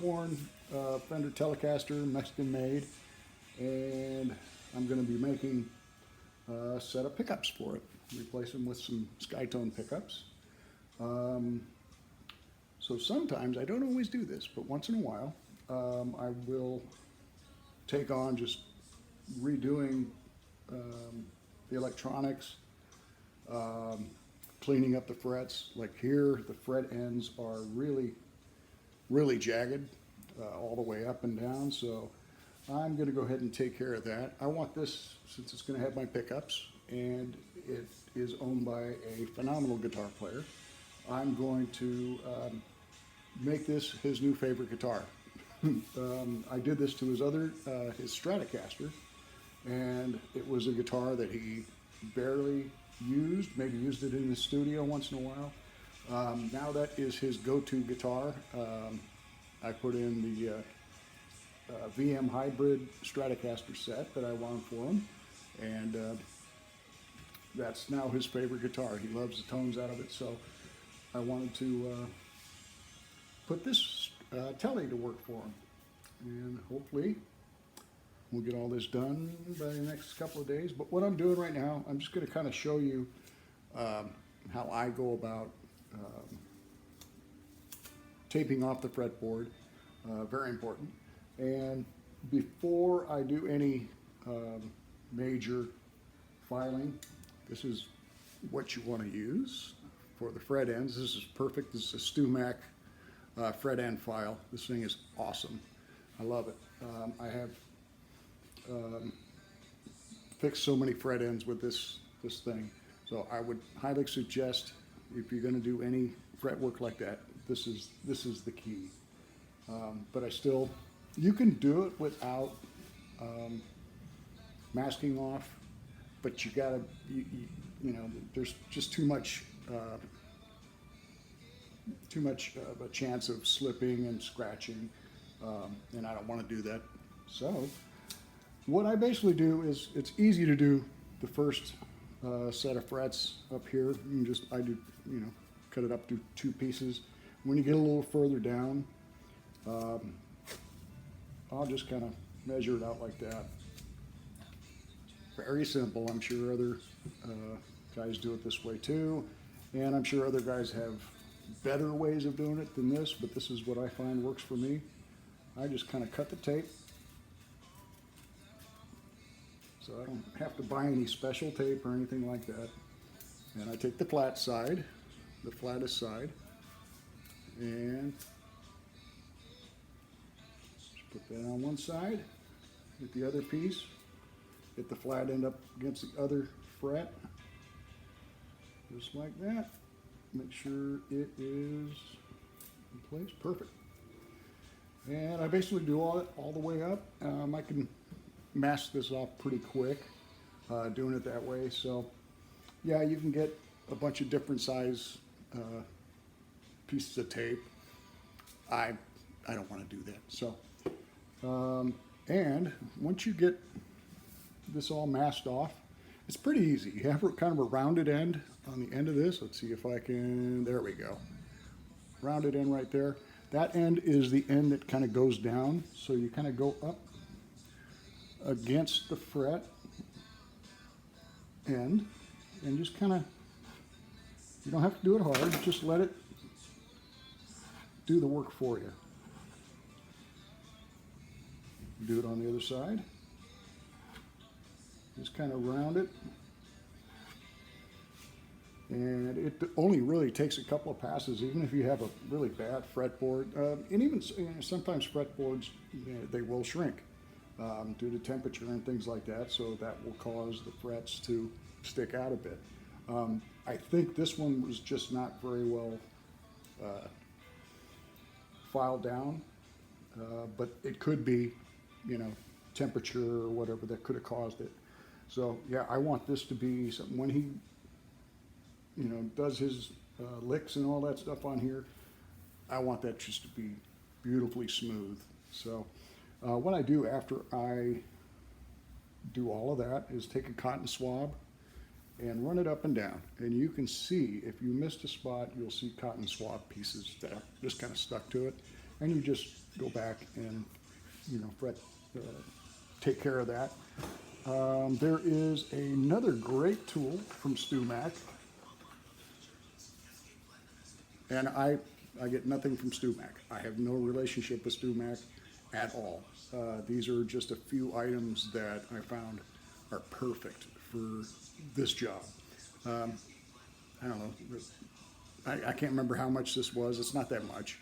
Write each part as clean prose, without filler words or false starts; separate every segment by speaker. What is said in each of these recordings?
Speaker 1: Worn Fender Telecaster, Mexican made, and I'm going to be making a set of pickups for it. Replace them with some Skytone pickups. So sometimes, I don't always do this, but once in a while, I will take on just redoing the electronics, cleaning up the frets. Like here, the fret ends are really jagged all the way up and down, so I'm going to go ahead and take care of that. I want this, since it's going to have my pickups and it is owned by a phenomenal guitar player, I'm going to make this his new favorite guitar. I did this to his Stratocaster, and it was a guitar that he barely used, maybe used it in the studio once in a while. Now that is his go-to guitar. I put in the VM Hybrid Stratocaster set that I wound for him, and that's now his favorite guitar. He loves the tones out of it, so I wanted to put this Tele to work for him, and hopefully we'll get all this done by the next couple of days. But what I'm doing right now, I'm just going to kind of show you how I go about taping off the fretboard, very important. And before I do any major filing, this is what you want to use for the fret ends. This is perfect. This is a StewMac fret end file. This thing is awesome. I love it. I have fixed so many fret ends with this thing. So I would highly suggest, if you're going to do any fret work like that, this is the key. But you can do it without masking off, but you gotta, you know, there's just too much of a chance of slipping and scratching, and I don't want to do that. So what I basically do is, it's easy to do the first set of frets up here. I do, you know, cut it up to 2 pieces. When you get a little further down, I'll just kind of measure it out like that. Very simple. I'm sure other guys do it this way too, and I'm sure other guys have better ways of doing it than this, but this is what I find works for me. I just kind of cut the tape, so I don't have to buy any special tape or anything like that. And I take the flat side, the flattest side, and just put that on one side. Get the other piece, get the flat end up against the other fret, just like that. Make sure it is in place, perfect. And I basically do all the way up. I can mask this off pretty quick doing it that way. So yeah, you can get a bunch of different size pieces of tape. I don't want to do that. So and once you get this all masked off, it's pretty easy. You have kind of a rounded end on the end of this. Let's see if I can, there we go. Rounded end right there. That end is the end that kind of goes down. So you kind of go up against the fret end and just kind of, you don't have to do it hard, just let it do the work for you. Do it on the other side. Just kind of round it. And it only really takes a couple of passes, even if you have a really bad fretboard. And even sometimes fretboards, they will shrink due to temperature and things like that, so that will cause the frets to stick out a bit. I think this one was just not very well filed down, but it could be, you know, temperature or whatever that could have caused it. So yeah, I want this to be something when he, you know, does his licks and all that stuff on here, I want that just to be beautifully smooth. So what I do after I do all of that is take a cotton swab and run it up and down. And you can see, if you missed a spot, you'll see cotton swab pieces that are just kind of stuck to it. And you just go back and, you know, take care of that. There is another great tool from StewMac, and I get nothing from StewMac. I have no relationship with StewMac at all. These are just a few items that I found are perfect for this job. I don't know, I can't remember how much this was. It's not that much,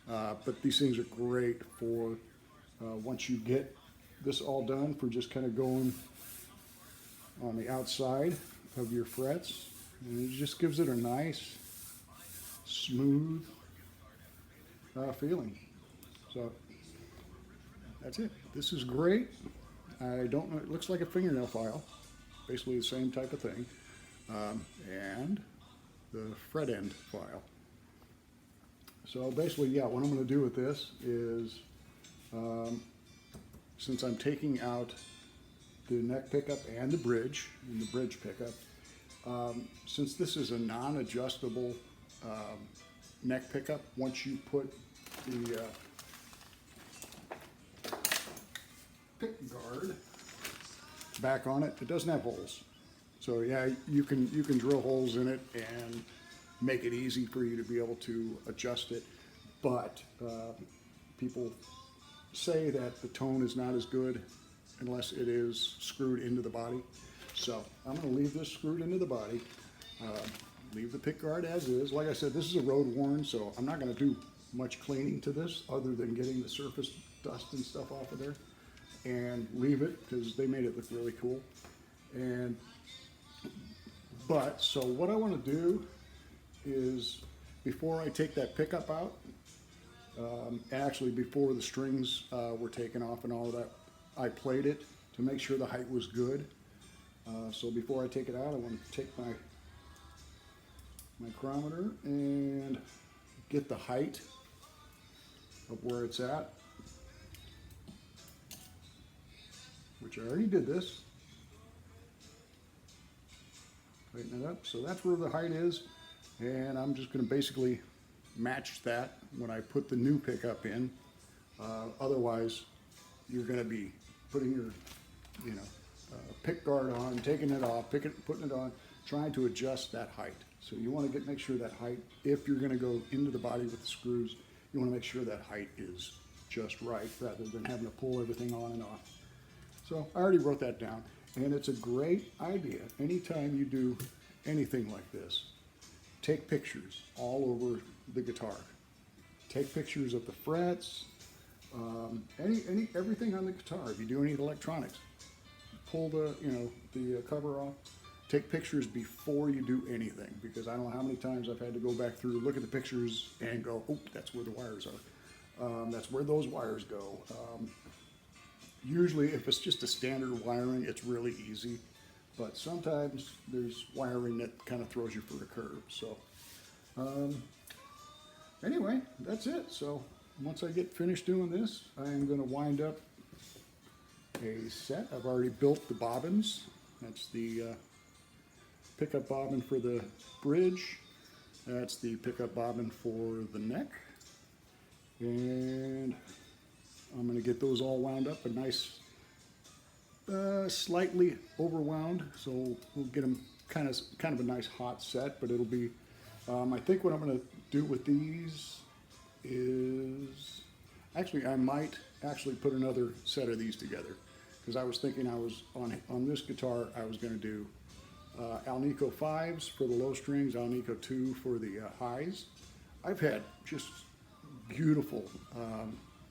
Speaker 1: but these things are great for once you get this all done, for just kind of going on the outside of your frets, and it just gives it a nice, smooth feeling. So that's it. This is great. I don't know, it looks like a fingernail file, basically the same type of thing, and the fret end file. So basically, yeah, what I'm going to do with this is, since I'm taking out the neck pickup and the bridge pickup, since this is a non-adjustable neck pickup, once you put the pick guard back on it, it doesn't have holes. So yeah, you can drill holes in it and make it easy for you to be able to adjust it, but people say that the tone is not as good unless it is screwed into the body. So I'm going to leave this screwed into the body, leave the pick guard as is. Like I said, this is a road worn, so I'm not going to do much cleaning to this other than getting the surface dust and stuff off of there, and leave it because they made it look really cool. So what I want to do is, before I take that pickup out, actually before the strings were taken off and all of that, I played it to make sure the height was good. So before I take it out, I want to take my micrometer and get the height of where it's at, which I already did this. Tighten it up. So that's where the height is, and I'm just going to basically match that when I put the new pickup in. Otherwise, you're going to be putting your, pick guard on, taking it off, putting it on, trying to adjust that height. So you want to make sure that height, if you're going to go into the body with the screws, you want to make sure that height is just right, rather than having to pull everything on and off. So I already wrote that down, and it's a great idea anytime you do anything like this. Take pictures all over the guitar. Take pictures of the frets, everything on the guitar. If you do any electronics, pull the cover off. Take pictures before you do anything, because I don't know how many times I've had to go back through, look at the pictures, and go, oh, that's where the wires are. That's where those wires go. Usually, if it's just a standard wiring, it's really easy. But sometimes there's wiring that kind of throws you for a curve. So anyway, that's it. So once I get finished doing this, I'm going to wind up a set. I've already built the bobbins. That's the pickup bobbin for the bridge. That's the pickup bobbin for the neck. And I'm going to get those all wound up a nice, slightly overwound, so we'll get them kind of a nice hot set. But it'll be, I think what I'm going to do with these is, actually I might actually put another set of these together, because I was thinking I was on this guitar I was going to do Alnico 5s for the low strings, Alnico 2 for the highs. I've had just beautiful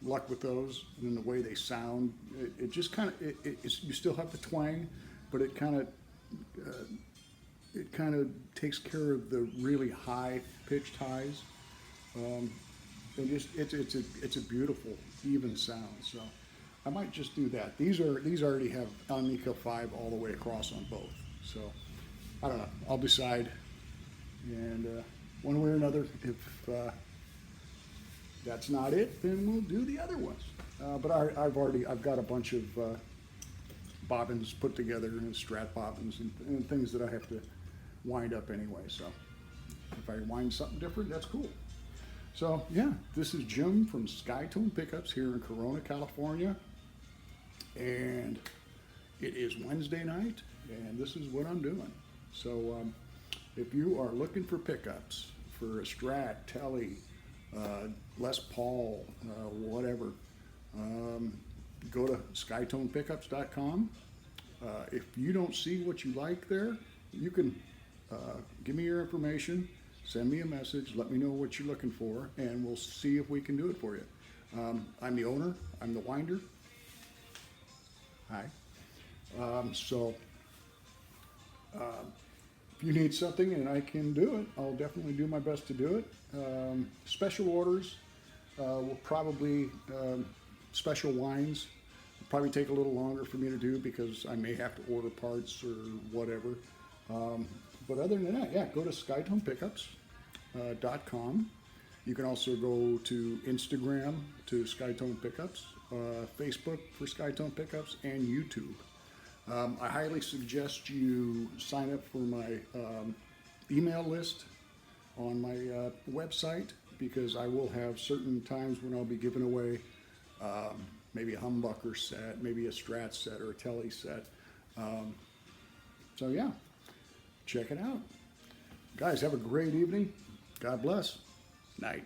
Speaker 1: luck with those, and the way they sound. It just kind of, you still have the twang, but it kind of takes care of the really high pitched highs. And just it's a beautiful even sound. So I might just do that. These already have Alnico 5 all the way across on both. So I don't know. I'll decide, and one way or another, if that's not it, then we'll do the other ones. But I've got a bunch of bobbins put together, and strat bobbins and things that I have to wind up anyway. So if I wind something different, that's cool. So yeah, this is Jim from Skytone Pickups here in Corona, California. And it is Wednesday night, and this is what I'm doing. So if you are looking for pickups for a Strat, Tele, Les Paul, whatever, go to skytonepickups.com. If you don't see what you like there, you can give me your information, send me a message, let me know what you're looking for, and we'll see if we can do it for you. I'm the owner, I'm the winder. Hi. If you need something and I can do it, I'll definitely do my best to do it. Special orders will probably, special wines will probably take a little longer for me to do because I may have to order parts or whatever. But other than that, yeah, go to skytonepickups.com. You can also go to Instagram to Skytone Pickups, Facebook for Skytone Pickups, and YouTube. I highly suggest you sign up for my email list on my website, because I will have certain times when I'll be giving away maybe a humbucker set, maybe a Strat set or a Tele set. So yeah, check it out. Guys, have a great evening. God bless. Night.